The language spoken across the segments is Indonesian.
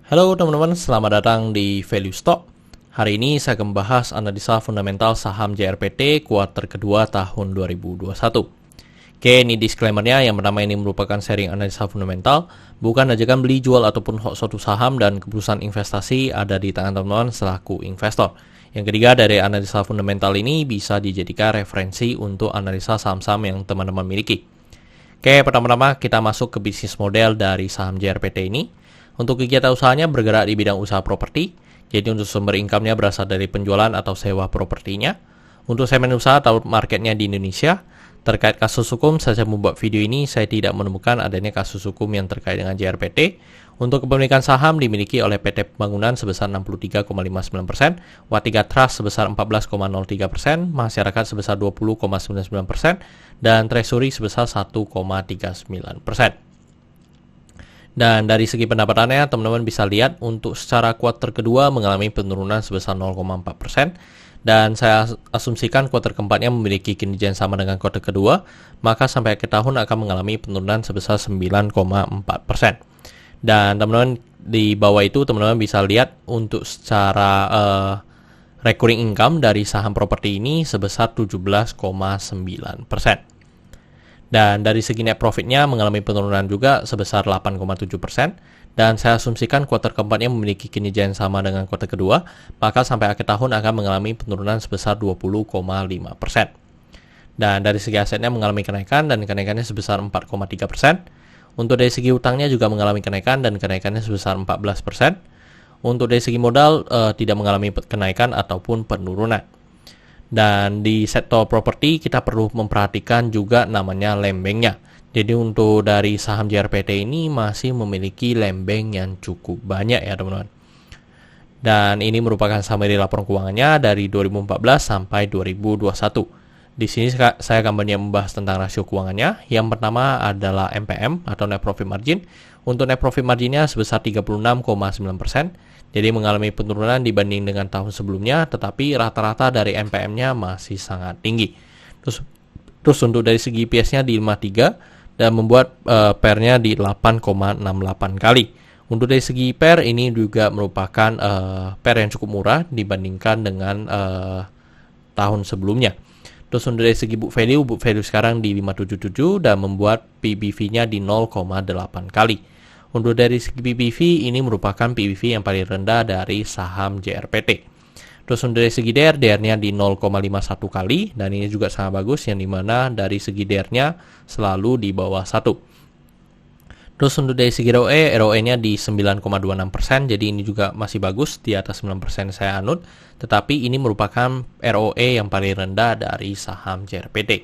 Halo teman-teman, selamat datang di Value Stock. Hari ini saya akan membahas analisa fundamental saham JRPT kuartal kedua tahun 2021. Oke, ini disclaimer-nya. Yang pertama, ini merupakan sharing analisa fundamental, bukan ajakan beli, jual, ataupun suatu saham, dan keputusan investasi ada di tangan teman-teman selaku investor. Yang ketiga, dari analisa fundamental ini bisa dijadikan referensi untuk analisa saham-saham yang teman-teman miliki. Oke, pertama-tama kita masuk ke bisnis model dari saham JRPT ini. Untuk kegiatan usahanya bergerak di bidang usaha properti, jadi untuk sumber income-nya berasal dari penjualan atau sewa propertinya. Untuk segmen usaha atau marketnya di Indonesia, terkait kasus hukum, saya membuat video ini, saya tidak menemukan adanya kasus hukum yang terkait dengan JRPT. Untuk kepemilikan saham dimiliki oleh PT Pembangunan sebesar 63,59%, Watika Trust sebesar 14,03%, masyarakat sebesar 20,99%, dan Treasury sebesar 1,39%. Dan dari segi pendapatannya, teman-teman bisa lihat untuk secara kuartal kedua mengalami penurunan sebesar 0,4%. Dan saya asumsikan kuartal keempatnya memiliki kinerja yang sama dengan kuartal kedua, maka sampai akhir tahun akan mengalami penurunan sebesar 9,4%. Dan teman-teman di bawah itu teman-teman bisa lihat untuk secara recurring income dari saham properti ini sebesar 17,9%. Dan dari segi net profitnya mengalami penurunan juga sebesar 8,7%. Dan saya asumsikan kuartal keempatnya memiliki kinerja yang sama dengan kuartal kedua, maka sampai akhir tahun akan mengalami penurunan sebesar 20,5%. Dan dari segi asetnya mengalami kenaikan, dan kenaikannya sebesar 4,3%. Untuk dari segi utangnya juga mengalami kenaikan, dan kenaikannya sebesar 14%. Untuk dari segi modal tidak mengalami kenaikan ataupun penurunan. Dan di sektor properti kita perlu memperhatikan juga namanya lembengnya. Jadi untuk dari saham JRPT ini masih memiliki lembeng yang cukup banyak ya teman-teman. Dan ini merupakan summary laporan keuangannya dari 2014 sampai 2021. Di sini saya akan banyak membahas tentang rasio keuangannya. Yang pertama adalah NPM atau net profit margin. Untuk net profit marginnya sebesar 36,9%. Jadi mengalami penurunan dibanding dengan tahun sebelumnya, tetapi rata-rata dari NPM-nya masih sangat tinggi. Terus untuk dari segi EPS-nya di 53 dan membuat PER-nya di 8,68 kali. Untuk dari segi PER ini juga merupakan PER yang cukup murah dibandingkan dengan tahun sebelumnya. Terus untuk dari segi book value sekarang di 577 dan membuat PBV-nya di 0,8 kali. Untuk dari segi PBV, ini merupakan PBV yang paling rendah dari saham JRPT. Terus untuk dari segi DR-nya di 0,51 kali, dan ini juga sangat bagus, yang dimana dari segi DR-nya selalu di bawah 1. Terus untuk dari segi ROE-nya di 9,26%, jadi ini juga masih bagus, di atas 9% saya anut, tetapi ini merupakan ROE yang paling rendah dari saham JRPT.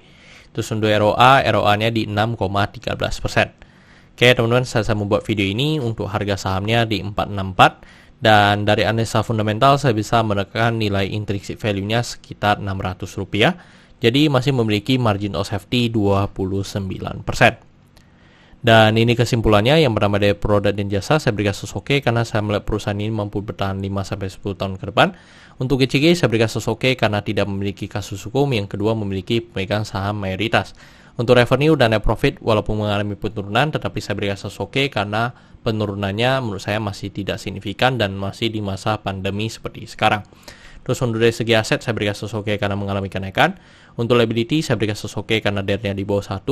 Terus untuk ROA-nya di 6,13%. Oke teman-teman, saya membuat video ini untuk harga sahamnya di 464, dan dari analisa fundamental saya bisa menekan nilai intrinsic value-nya sekitar Rp600. Jadi masih memiliki margin of safety 29%. Dan ini kesimpulannya. Yang pertama dari produk dan jasa saya berikan oke karena saya melihat perusahaan ini mampu bertahan 5-10 tahun ke depan. Untuk GCG saya berikan oke karena tidak memiliki kasus hukum. Yang kedua memiliki pemegang saham mayoritas. Untuk revenue dan net profit walaupun mengalami penurunan, tetapi saya berikan oke karena penurunannya menurut saya masih tidak signifikan dan masih di masa pandemi seperti sekarang. Terus untuk dari segi aset saya berikan oke karena mengalami kenaikan. Untuk liability saya berikan oke karena DER-nya di bawah 1.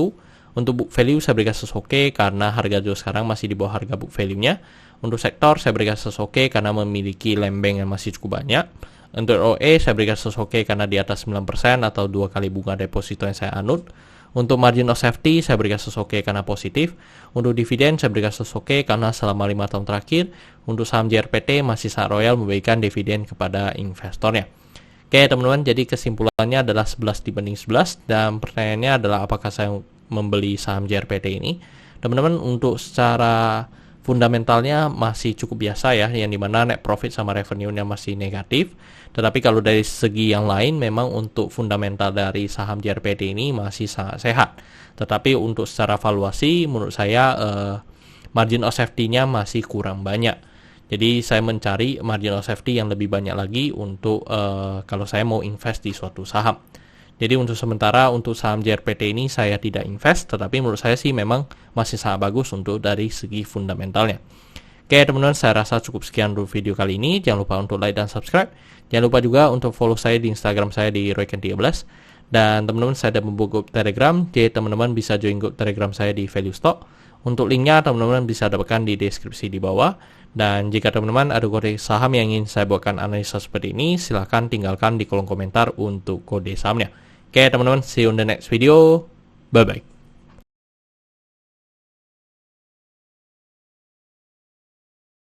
Untuk book value saya berikan oke karena harga jual sekarang masih di bawah harga book value-nya. Untuk sektor saya berikan oke karena memiliki lembeng yang masih cukup banyak. Untuk ROE saya berikan oke karena di atas 9% atau 2 kali bunga deposito yang saya anut. Untuk margin of safety saya berikan oke karena positif. Untuk dividen saya berikan oke karena selama 5 tahun terakhir untuk saham JRPT masih sangat royal memberikan dividen kepada investornya. Oke teman-teman, jadi kesimpulannya adalah 11 dibanding 11, dan pertanyaannya adalah apakah saya membeli saham JRPT ini. Teman-teman, untuk secara fundamentalnya masih cukup biasa ya, yang dimana net profit sama revenue-nya masih negatif. Tetapi kalau dari segi yang lain memang untuk fundamental dari saham JRPT ini masih sangat sehat. Tetapi untuk secara valuasi menurut saya margin of safety-nya masih kurang banyak. Jadi saya mencari margin of safety yang lebih banyak lagi untuk kalau saya mau invest di suatu saham. Jadi untuk sementara untuk saham JRPT ini saya tidak invest, tetapi menurut saya sih memang masih sangat bagus untuk dari segi fundamentalnya. Oke teman-teman, saya rasa cukup sekian dulu video kali ini. Jangan lupa untuk like dan subscribe. Jangan lupa juga untuk follow saya di Instagram saya di royken13. Dan teman-teman, saya ada membuat grup Telegram. Jadi teman-teman bisa join grup Telegram saya di Value Stock. Untuk linknya teman-teman bisa dapatkan di deskripsi di bawah. Dan jika teman-teman ada kode saham yang ingin saya buatkan analisa seperti ini, silahkan tinggalkan di kolom komentar untuk kode sahamnya. Oke teman-teman, see you on the next video. Bye-bye.